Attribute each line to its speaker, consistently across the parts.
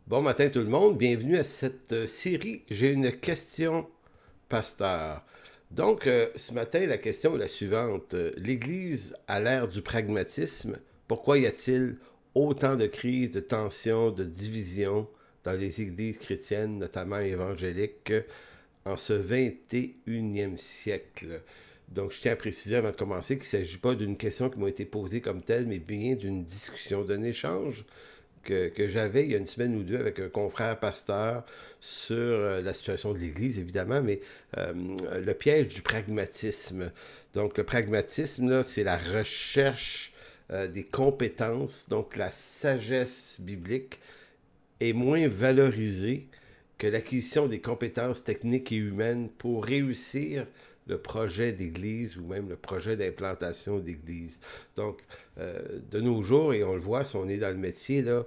Speaker 1: Bon matin tout le monde, bienvenue à cette série. J'ai une question, pasteur. Donc, ce matin, la question est la suivante. L'Église a l'ère du pragmatisme. Pourquoi y a-t-il autant de crises, de tensions, de divisions dans les églises chrétiennes, notamment évangéliques, en ce 21e siècle? Donc, je tiens à préciser avant de commencer qu'il ne s'agit pas d'une question qui m'a été posée comme telle, mais bien d'une discussion, d'un échange que j'avais il y a une semaine ou deux avec un confrère pasteur sur la situation de l'Église, évidemment, mais le piège du pragmatisme. Donc, le pragmatisme, là, c'est la recherche des compétences, donc la sagesse biblique est moins valorisée que l'acquisition des compétences techniques et humaines pour réussir le projet d'église ou même le projet d'implantation d'église. Donc, de nos jours, et on le voit si on est dans le métier, là,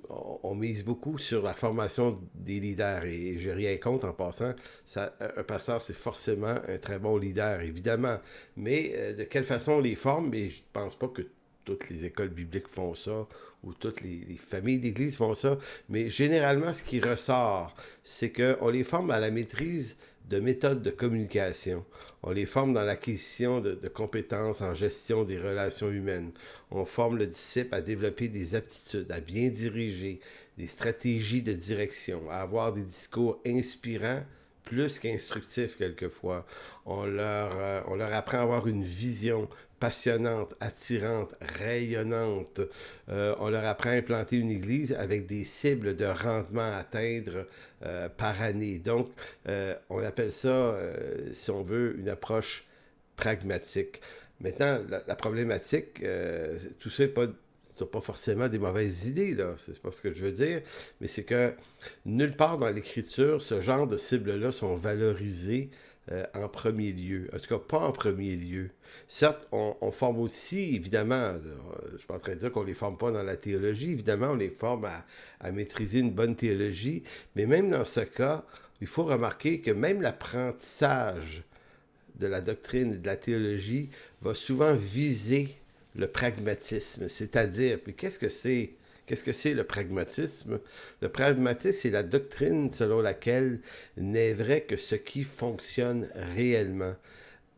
Speaker 1: on mise beaucoup sur la formation des leaders. Et j'ai rien contre en passant. Ça, un pasteur, c'est forcément un très bon leader, évidemment. Mais de quelle façon on les forme? Mais je ne pense pas que toutes les écoles bibliques font ça ou toutes les familles d'église font ça. Mais généralement, ce qui ressort, c'est qu'on les forme à la maîtrise de méthodes de communication. On les forme dans l'acquisition de compétences en gestion des relations humaines. On forme le disciple à développer des aptitudes, à bien diriger, des stratégies de direction, à avoir des discours inspirants plus qu'instructifs quelquefois. On leur apprend à avoir une vision passionnante, attirante, rayonnante. On leur apprend à implanter une église avec des cibles de rendement à atteindre par année. Donc, on appelle ça, si on veut, une approche pragmatique. Maintenant, la problématique, tout ça n'est pas sont pas forcément des mauvaises idées, là. C'est pas ce que je veux dire, mais c'est que nulle part dans l'Écriture, ce genre de cibles-là sont valorisées en premier lieu. En tout cas, pas en premier lieu. Certes, on forme aussi, évidemment, je suis pas en train de dire qu'on les forme pas dans la théologie, évidemment, on les forme à maîtriser une bonne théologie, mais même dans ce cas, il faut remarquer que même l'apprentissage de la doctrine et de la théologie va souvent viser le pragmatisme, c'est-à-dire, puis qu'est-ce que c'est le pragmatisme? Le pragmatisme, c'est la doctrine selon laquelle n'est vrai que ce qui fonctionne réellement.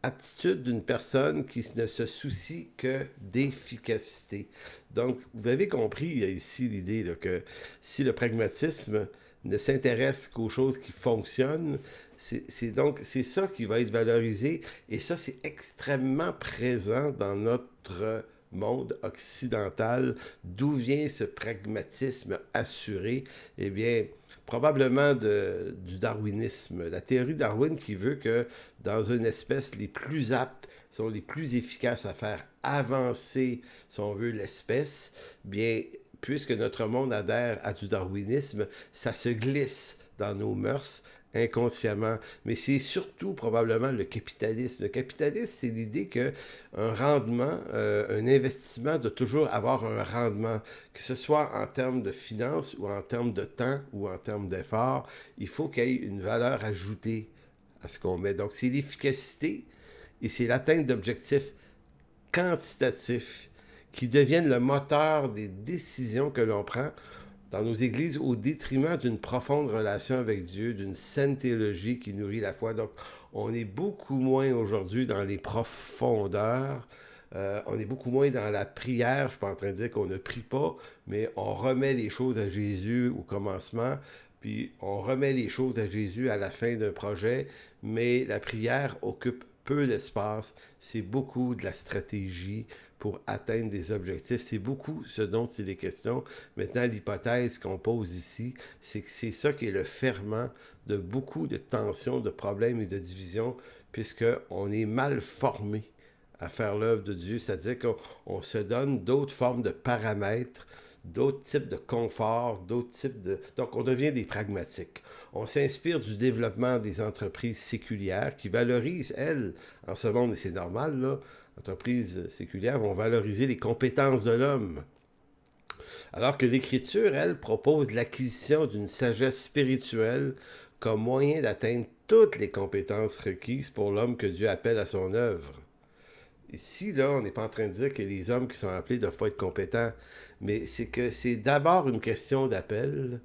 Speaker 1: Aptitude d'une personne qui ne se soucie que d'efficacité. Donc, vous avez compris il y a ici l'idée là, que si le pragmatisme ne s'intéresse qu'aux choses qui fonctionnent, c'est ça qui va être valorisé et ça c'est extrêmement présent dans notre monde occidental. D'où vient ce pragmatisme assuré? Eh bien, probablement du darwinisme. La théorie de Darwin qui veut que dans une espèce, les plus aptes sont les plus efficaces à faire avancer, si on veut, l'espèce, bien, puisque notre monde adhère à du darwinisme, ça se glisse dans nos mœurs inconsciemment. Mais c'est surtout probablement le capitalisme. Le capitalisme, c'est l'idée que un rendement, un investissement doit toujours avoir un rendement, que ce soit en termes de finances ou en termes de temps ou en termes d'effort, il faut qu'il y ait une valeur ajoutée à ce qu'on met. Donc c'est l'efficacité et c'est l'atteinte d'objectifs quantitatifs qui deviennent le moteur des décisions que l'on prend dans nos églises au détriment d'une profonde relation avec Dieu, d'une saine théologie qui nourrit la foi. Donc, on est beaucoup moins aujourd'hui dans les profondeurs. On est beaucoup moins dans la prière. Je ne suis pas en train de dire qu'on ne prie pas, mais on remet les choses à Jésus au commencement, puis on remet les choses à Jésus à la fin d'un projet, mais la prière occupe peu d'espace. C'est beaucoup de la stratégie pour atteindre des objectifs. C'est beaucoup ce dont il est question. Maintenant, l'hypothèse qu'on pose ici, c'est que c'est ça qui est le ferment de beaucoup de tensions, de problèmes et de divisions, puisqu'on est mal formé à faire l'œuvre de Dieu, c'est-à-dire qu'on se donne d'autres formes de paramètres, d'autres types de confort, d'autres types de... Donc, on devient des pragmatiques. On s'inspire du développement des entreprises séculières qui valorisent, elles, en ce monde, et c'est normal, là, entreprises séculières vont valoriser les compétences de l'homme. Alors que l'Écriture, elle, propose l'acquisition d'une sagesse spirituelle comme moyen d'atteindre toutes les compétences requises pour l'homme que Dieu appelle à son œuvre. Ici, là, on n'est pas en train de dire que les hommes qui sont appelés ne doivent pas être compétents, mais c'est que c'est d'abord une question d'appel,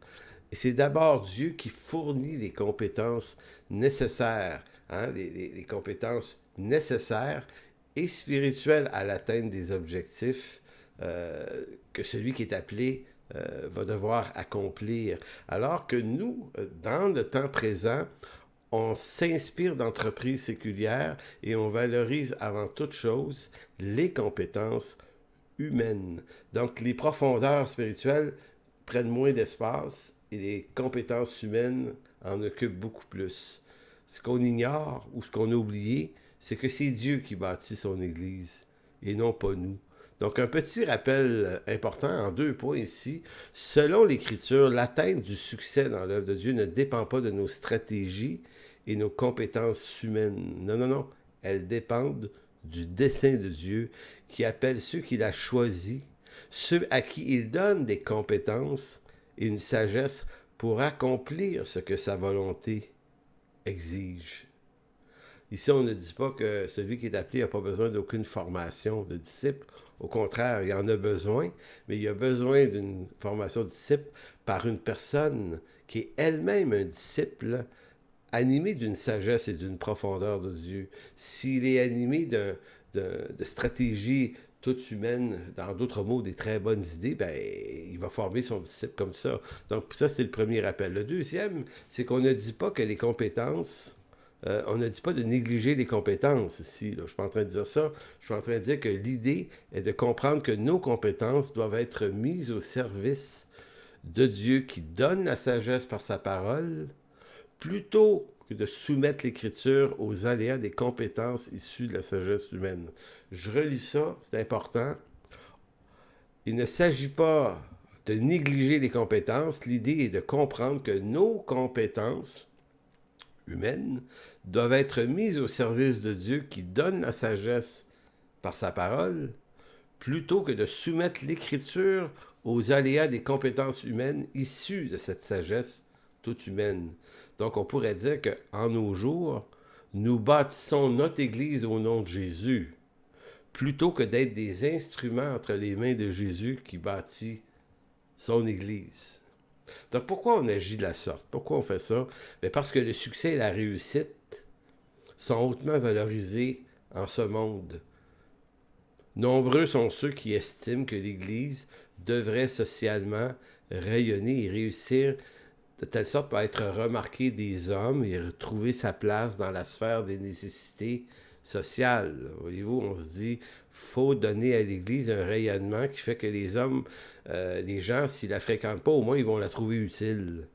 Speaker 1: et c'est d'abord Dieu qui fournit les compétences nécessaires, hein, les compétences nécessaires et spirituelles à l'atteinte des objectifs euh, que celui qui est appelé va devoir accomplir. Alors que nous, dans le temps présent, on s'inspire d'entreprises séculières et on valorise avant toute chose les compétences humaines. Donc les profondeurs spirituelles prennent moins d'espace et les compétences humaines en occupent beaucoup plus. Ce qu'on ignore ou ce qu'on a oublié, c'est que c'est Dieu qui bâtit son Église et non pas nous. Donc un petit rappel important en 2 points ici. Selon l'Écriture, l'atteinte du succès dans l'œuvre de Dieu ne dépend pas de nos stratégies et nos compétences humaines. Non, non, non. Elles dépendent du dessein de Dieu qui appelle ceux qu'il a choisis, ceux à qui il donne des compétences et une sagesse pour accomplir ce que sa volonté exige. Ici, on ne dit pas que celui qui est appelé n'a pas besoin d'aucune formation de disciple. Au contraire, il en a besoin, mais il a besoin d'une formation de disciple par une personne qui est elle-même un disciple animé d'une sagesse et d'une profondeur de Dieu. S'il est animé de stratégies toutes humaines, dans d'autres mots, des très bonnes idées, ben, il va former son disciple comme ça. Donc, ça, c'est le premier appel. Le deuxième, c'est qu'on ne dit pas que les compétences on ne dit pas de négliger les compétences ici. Là. Je ne suis pas en train de dire ça. Je suis en train de dire que l'idée est de comprendre que nos compétences doivent être mises au service de Dieu qui donne la sagesse par sa parole, plutôt que de soumettre l'Écriture aux aléas des compétences issues de la sagesse humaine. Je relis ça, c'est important. Il ne s'agit pas de négliger les compétences. L'idée est de comprendre que nos compétences humaines doivent être mises au service de Dieu qui donne la sagesse par sa parole, plutôt que de soumettre l'Écriture aux aléas des compétences humaines issues de cette sagesse toute humaine. Donc on pourrait dire qu'en nos jours, nous bâtissons notre Église au nom de Jésus, plutôt que d'être des instruments entre les mains de Jésus qui bâtit son Église. Donc pourquoi on agit de la sorte? Pourquoi on fait ça? Bien parce que le succès et la réussite sont hautement valorisés en ce monde. Nombreux sont ceux qui estiment que l'Église devrait socialement rayonner et réussir de telle sorte pour être remarquée des hommes et retrouver sa place dans la sphère des nécessités sociales. Voyez-vous, on se dit, faut donner à l'Église un rayonnement qui fait que les hommes, les gens, s'ils la fréquentent pas, au moins ils vont la trouver utile.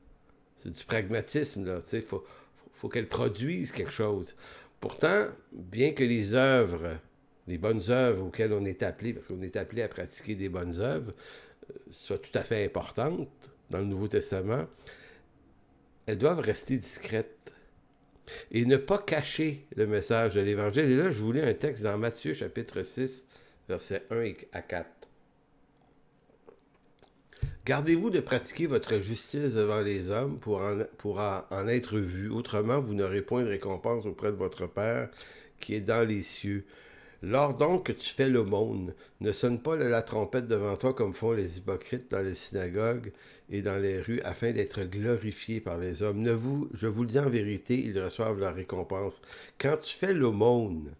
Speaker 1: C'est du pragmatisme, là. Tu sais, faut qu'elle produise quelque chose. Pourtant, bien que les œuvres, les bonnes œuvres auxquelles on est appelé, parce qu'on est appelé à pratiquer des bonnes œuvres, soient tout à fait importantes dans le Nouveau Testament, elles doivent rester discrètes et ne pas cacher le message de l'Évangile. Et là, je vous lis un texte dans Matthieu, chapitre 6, versets 1 à 4. Gardez-vous de pratiquer votre justice devant les hommes pour en être vu. Autrement, vous n'aurez point de récompense auprès de votre Père qui est dans les cieux. Lors donc que tu fais l'aumône, ne sonne pas la trompette devant toi comme font les hypocrites dans les synagogues et dans les rues, afin d'être glorifiés par les hommes. Je vous le dis en vérité, ils reçoivent leur récompense. Quand tu fais l'aumône,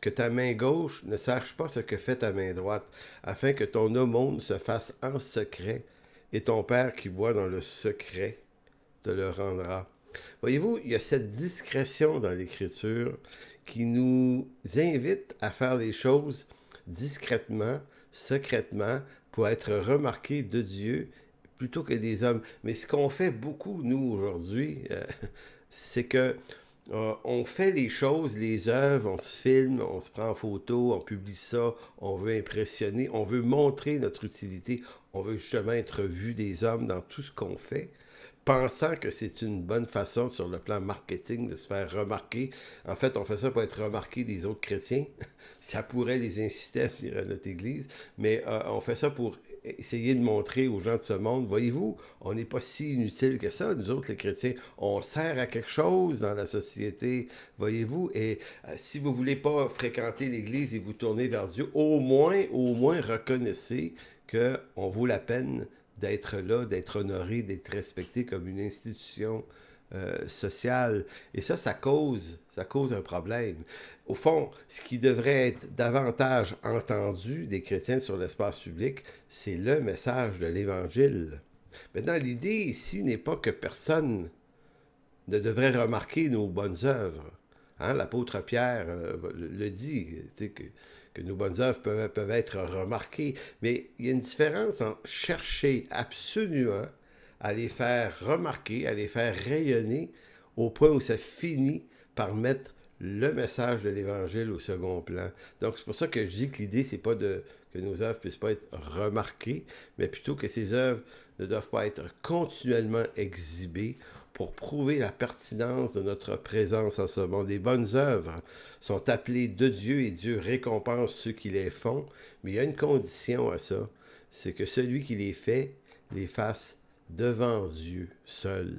Speaker 1: que ta main gauche ne sache pas ce que fait ta main droite, afin que ton aumône se fasse en secret, et ton Père qui voit dans le secret te le rendra. Voyez-vous, il y a cette discrétion dans l'Écriture qui nous invite à faire les choses discrètement, secrètement, pour être remarqués de Dieu plutôt que des hommes. Mais ce qu'on fait beaucoup, nous, aujourd'hui, c'est que on fait les choses, les œuvres, on se filme, on se prend en photo, on publie ça, on veut impressionner, on veut montrer notre utilité, on veut justement être vu des hommes dans tout ce qu'on fait. pensant que c'est une bonne façon sur le plan marketing de se faire remarquer. En fait, on fait ça pour être remarqué des autres chrétiens. Ça pourrait les inciter à venir à notre Église, mais on fait ça pour essayer de montrer aux gens de ce monde, voyez-vous, on n'est pas si inutile que ça, nous autres les chrétiens, on sert à quelque chose dans la société, voyez-vous, et si vous ne voulez pas fréquenter l'Église et vous tourner vers Dieu, au moins reconnaissez qu'on vaut la peine d'être là, d'être honoré, d'être respecté comme une institution sociale. Et ça cause un problème. Au fond, ce qui devrait être davantage entendu des chrétiens sur l'espace public, c'est le message de l'Évangile. Maintenant, l'idée ici n'est pas que personne ne devrait remarquer nos bonnes œuvres. Hein, l'apôtre Pierre le dit, que nos bonnes œuvres peuvent être remarquées, mais il y a une différence entre chercher absolument à les faire remarquer, à les faire rayonner, au point où ça finit par mettre le message de l'Évangile au second plan. Donc c'est pour ça que je dis que l'idée, c'est pas que nos œuvres ne puissent pas être remarquées, mais plutôt que ces œuvres ne doivent pas être continuellement exhibées pour prouver la pertinence de notre présence en ce monde. Les bonnes œuvres sont appelées de Dieu et Dieu récompense ceux qui les font, mais il y a une condition à ça, c'est que celui qui les fait les fasse devant Dieu seul.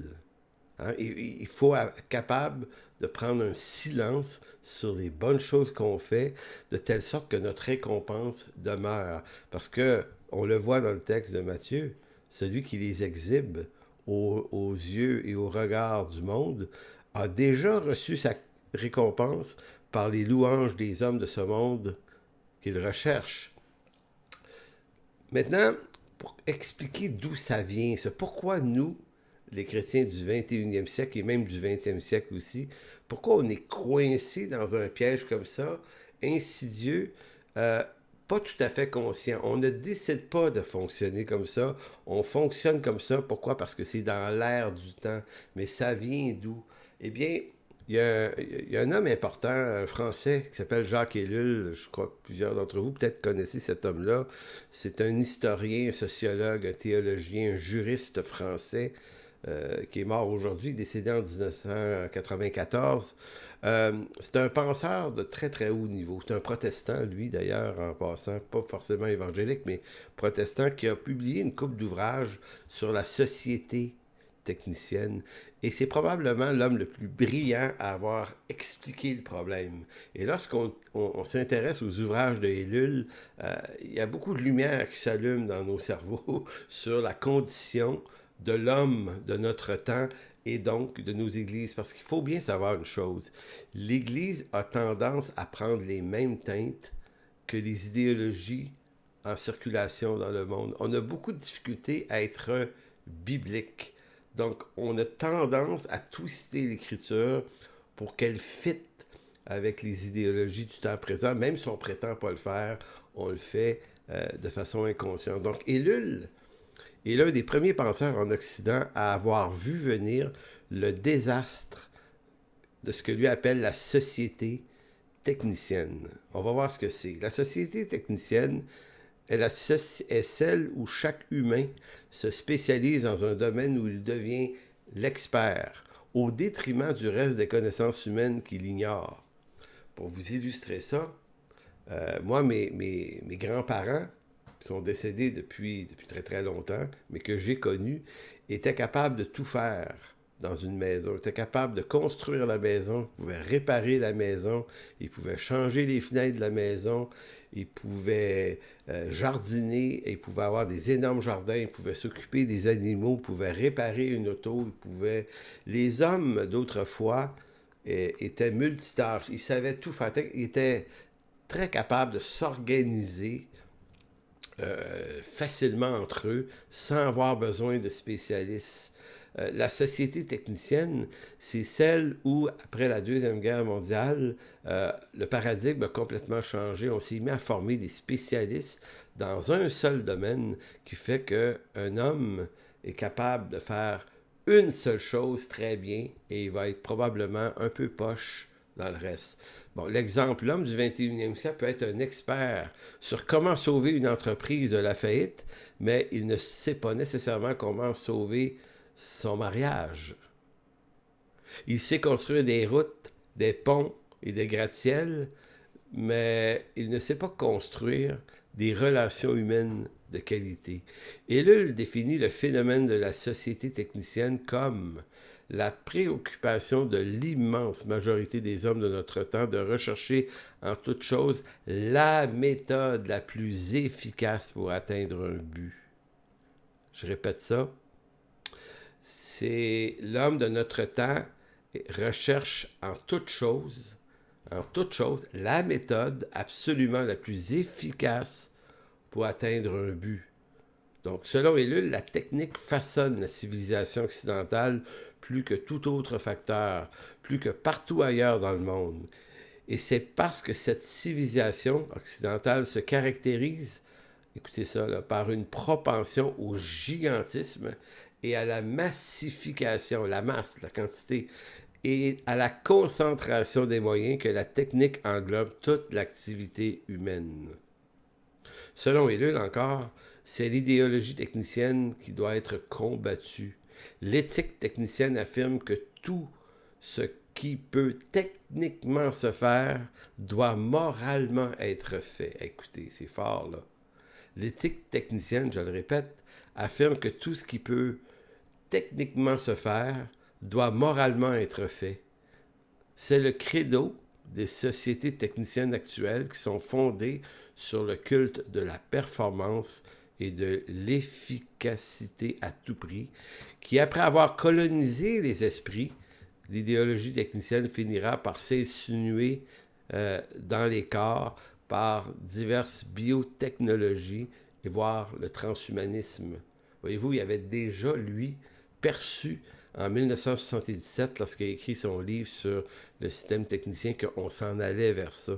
Speaker 1: Hein? Il faut être capable de prendre un silence sur les bonnes choses qu'on fait, de telle sorte que notre récompense demeure. Parce que, on le voit dans le texte de Matthieu, celui qui les exhibe aux yeux et au regard du monde a déjà reçu sa récompense par les louanges des hommes de ce monde qu'il recherche. Maintenant, pour expliquer d'où ça vient, c'est pourquoi nous, les chrétiens du 21e siècle et même du 20e siècle aussi, pourquoi on est coincé dans un piège comme ça, insidieux, pas tout à fait conscient. On ne décide pas de fonctionner comme ça, on fonctionne comme ça. Pourquoi? Parce que c'est dans l'air du temps. Mais ça vient d'où? Eh bien, il y a un homme important, un Français, qui s'appelle Jacques Ellul. Je crois que plusieurs d'entre vous peut-être connaissez cet homme-là. C'est un historien, un sociologue, un théologien, un juriste français qui est mort aujourd'hui, décédé en 1994. C'est un penseur de très très haut niveau. C'est un protestant, lui d'ailleurs, en passant, pas forcément évangélique, mais protestant, qui a publié une couple d'ouvrages sur la société technicienne. Et c'est probablement l'homme le plus brillant à avoir expliqué le problème. Et lorsqu'on s'intéresse aux ouvrages de Ellul, il y a beaucoup de lumière qui s'allume dans nos cerveaux sur la condition de l'homme de notre temps et donc de nos églises. Parce qu'il faut bien savoir une chose, l'Église a tendance à prendre les mêmes teintes que les idéologies en circulation dans le monde. On a beaucoup de difficultés à être biblique. Donc, on a tendance à twister l'Écriture pour qu'elle fitte avec les idéologies du temps présent. Même si on prétend pas le faire, on le fait de façon inconsciente. Donc, Ellul est l'un des premiers penseurs en Occident à avoir vu venir le désastre de ce que lui appelle la société technicienne. On va voir ce que c'est. La société technicienne est celle où chaque humain se spécialise dans un domaine où il devient l'expert, au détriment du reste des connaissances humaines qu'il ignore. Pour vous illustrer ça, moi, mes grands-parents, qui sont décédés depuis très très longtemps, mais que j'ai connus, étaient capables de tout faire dans une maison. Ils étaient capables de construire la maison, ils pouvaient réparer la maison, ils pouvaient changer les fenêtres de la maison, ils pouvaient jardiner, ils pouvaient avoir des énormes jardins, ils pouvaient s'occuper des animaux, ils pouvaient réparer une auto, ils pouvaient... Les hommes d'autrefois étaient multitâches, ils savaient tout faire, ils étaient très capables de s'organiser facilement entre eux, sans avoir besoin de spécialistes. La société technicienne, c'est celle où, après la Deuxième Guerre mondiale, le paradigme a complètement changé. On s'est mis à former des spécialistes dans un seul domaine qui fait qu'un homme est capable de faire une seule chose très bien et il va être probablement un peu poche dans le reste. Bon, l'exemple, l'homme du 21e siècle peut être un expert sur comment sauver une entreprise de la faillite, mais il ne sait pas nécessairement comment sauver son mariage. Il sait construire des routes, des ponts et des gratte-ciels, mais il ne sait pas construire des relations humaines de qualité. Et là, il définit le phénomène de la société technicienne comme la préoccupation de l'immense majorité des hommes de notre temps de rechercher en toute chose la méthode la plus efficace pour atteindre un but. Je répète ça. C'est l'homme de notre temps recherche en toute chose, la méthode absolument la plus efficace pour atteindre un but. Donc, selon Ellul, la technique façonne la civilisation occidentale plus que tout autre facteur, plus que partout ailleurs dans le monde. Et c'est parce que cette civilisation occidentale se caractérise, écoutez ça, là, par une propension au gigantisme et à la massification, la masse, la quantité, et à la concentration des moyens que la technique englobe toute l'activité humaine. Selon Ellul encore, c'est l'idéologie technicienne qui doit être combattue. L'éthique technicienne affirme que tout ce qui peut techniquement se faire doit moralement être fait. Écoutez, c'est fort là. L'éthique technicienne, je le répète, affirme que tout ce qui peut techniquement se faire doit moralement être fait. C'est le credo des sociétés techniciennes actuelles qui sont fondées sur le culte de la performance et de l'efficacité à tout prix, qui, après avoir colonisé les esprits, l'idéologie technicienne finira par s'insinuer dans les corps par diverses biotechnologies et voire le transhumanisme. Voyez-vous, il avait déjà, lui, perçu en 1977, lorsqu'il a écrit son livre sur le système technicien, qu'on s'en allait vers ça.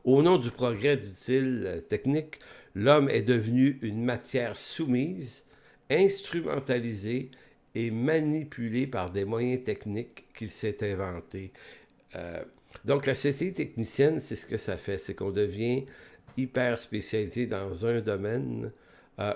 Speaker 1: Au nom du progrès, dit-il, technique, l'homme est devenu une matière soumise, instrumentalisée et manipulée par des moyens techniques qu'il s'est inventés. Donc, la société technicienne, c'est ce que ça fait, c'est qu'on devient hyper spécialisé dans un domaine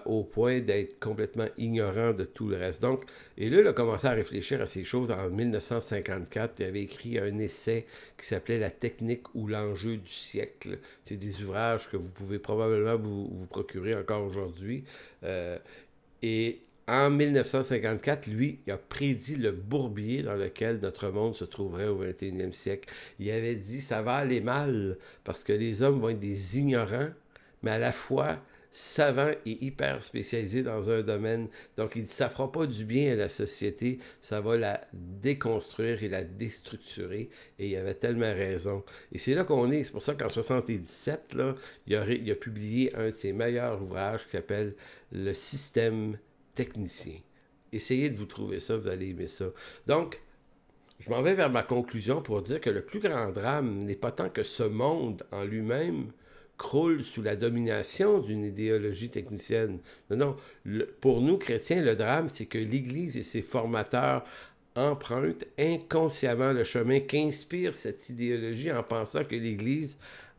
Speaker 1: au point d'être complètement ignorant de tout le reste. Donc, et là, il a commencé à réfléchir à ces choses en 1954. Il avait écrit un essai qui s'appelait La technique ou l'enjeu du siècle. C'est des ouvrages que vous pouvez probablement vous procurer encore aujourd'hui. Et en 1954, lui, il a prédit le bourbier dans lequel notre monde se trouverait au 21e siècle. Il avait dit, ça va aller mal parce que les hommes vont être des ignorants, mais à la fois savants et hyper spécialisés dans un domaine. Donc, il dit, ça ne fera pas du bien à la société, ça va la déconstruire et la déstructurer. Et il avait tellement raison. Et c'est là qu'on est. C'est pour ça qu'en 1977, là, il a publié un de ses meilleurs ouvrages qui s'appelle Le système technicien. Essayez de vous trouver ça, vous allez aimer ça. Donc, je m'en vais vers ma conclusion pour dire que le plus grand drame n'est pas tant que ce monde en lui-même croule sous la domination d'une idéologie technicienne. Non, pour nous, chrétiens, le drame, c'est que l'Église et ses formateurs empruntent inconsciemment le chemin qu'inspire cette idéologie en pensant que l'Église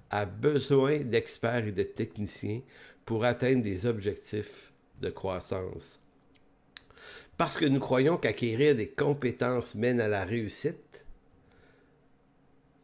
Speaker 1: a besoin d'experts et de techniciens pour atteindre des objectifs de croissance. Parce que nous croyons qu'acquérir des compétences mène à la réussite,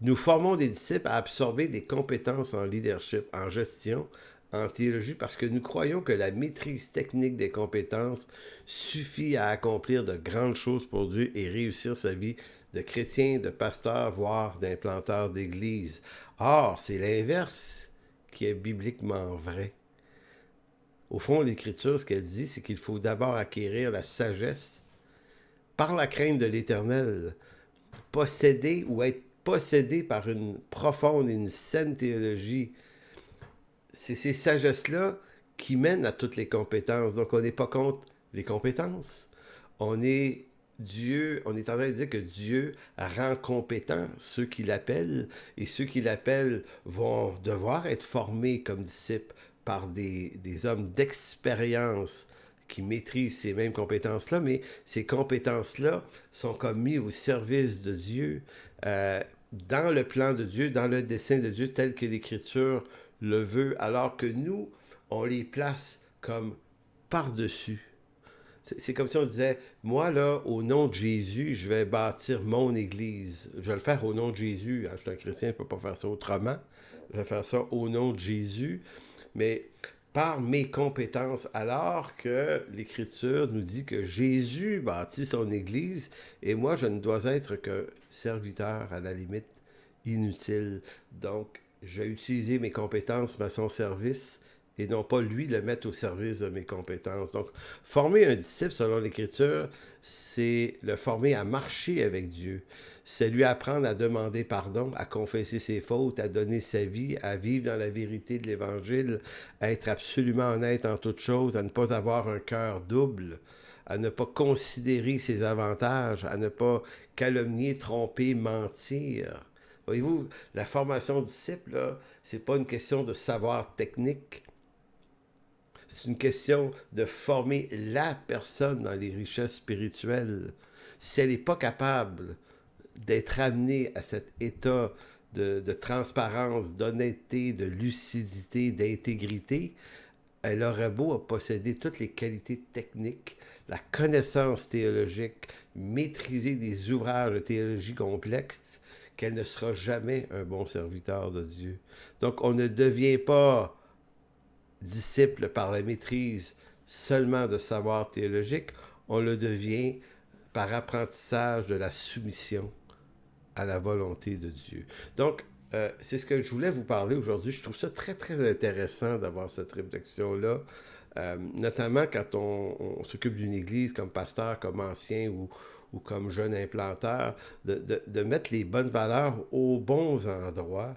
Speaker 1: nous formons des disciples à absorber des compétences en leadership, en gestion, en théologie, parce que nous croyons que la maîtrise technique des compétences suffit à accomplir de grandes choses pour Dieu et réussir sa vie de chrétien, de pasteur, voire d'implanteur d'église. Or, c'est l'inverse qui est bibliquement vrai. Au fond, l'Écriture, ce qu'elle dit, c'est qu'il faut d'abord acquérir la sagesse par la crainte de l'Éternel, posséder ou être possédé par une profonde et une saine théologie. C'est ces sagesses-là qui mènent à toutes les compétences. Donc, on n'est pas contre les compétences. On est en train de dire que Dieu rend compétent ceux qui l'appellent, et ceux qui l'appellent vont devoir être formés comme disciples par des hommes d'expérience qui maîtrisent ces mêmes compétences-là, mais ces compétences-là sont comme mises au service de Dieu, dans le plan de Dieu, dans le dessein de Dieu, tel que l'Écriture le veut, alors que nous, on les place comme par-dessus. C'est comme si on disait, moi, là, au nom de Jésus, je vais bâtir mon Église. Je vais le faire au nom de Jésus. Je suis un chrétien, je ne peux pas faire ça autrement. Je vais faire ça au nom de Jésus. Mais par mes compétences, alors que l'Écriture nous dit que Jésus bâtit son Église, et moi, je ne dois être que serviteur, à la limite, inutile. Donc, je vais utiliser mes compétences à son service et non pas lui le mettre au service de mes compétences. Donc, former un disciple selon l'Écriture, c'est le former à marcher avec Dieu. C'est lui apprendre à demander pardon, à confesser ses fautes, à donner sa vie, à vivre dans la vérité de l'Évangile, à être absolument honnête en toutes choses, à ne pas avoir un cœur double, à ne pas considérer ses avantages, à ne pas calomnier, tromper, mentir. Voyez-vous, la formation disciple, là, c'est pas une question de savoir technique, c'est une question de former la personne dans les richesses spirituelles. Si elle n'est pas capable d'être amenée à cet état de transparence, d'honnêteté, de lucidité, d'intégrité, elle aurait beau posséder toutes les qualités techniques, la connaissance théologique, maîtriser des ouvrages de théologie complexes, qu'elle ne sera jamais un bon serviteur de Dieu. Donc, on ne devient pas disciple par la maîtrise seulement de savoir théologique, on le devient par apprentissage de la soumission à la volonté de Dieu. Donc, c'est ce que je voulais vous parler aujourd'hui. Je trouve ça très, très intéressant d'avoir cette réflexion-là, notamment quand on s'occupe d'une église comme pasteur, comme ancien ou comme jeune implanteur, de mettre les bonnes valeurs aux bons endroits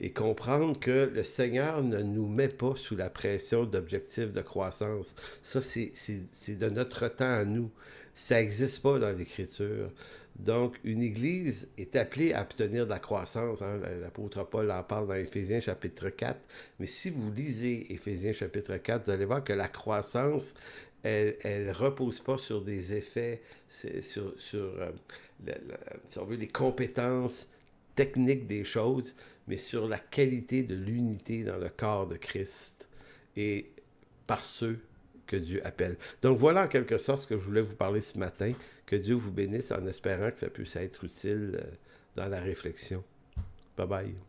Speaker 1: et comprendre que le Seigneur ne nous met pas sous la pression d'objectifs de croissance. Ça, c'est de notre temps à nous. Ça n'existe pas dans l'Écriture. Donc, une Église est appelée à obtenir de la croissance. Hein? L'apôtre Paul en parle dans Éphésiens chapitre 4. Mais si vous lisez Éphésiens chapitre 4, vous allez voir que la croissance, elle ne repose pas sur des effets, sur si on veut, les compétences techniques des choses, mais sur la qualité de l'unité dans le corps de Christ et par ceux que Dieu appelle. Donc voilà en quelque sorte ce que je voulais vous parler ce matin. Que Dieu vous bénisse en espérant que ça puisse être utile dans la réflexion. Bye bye.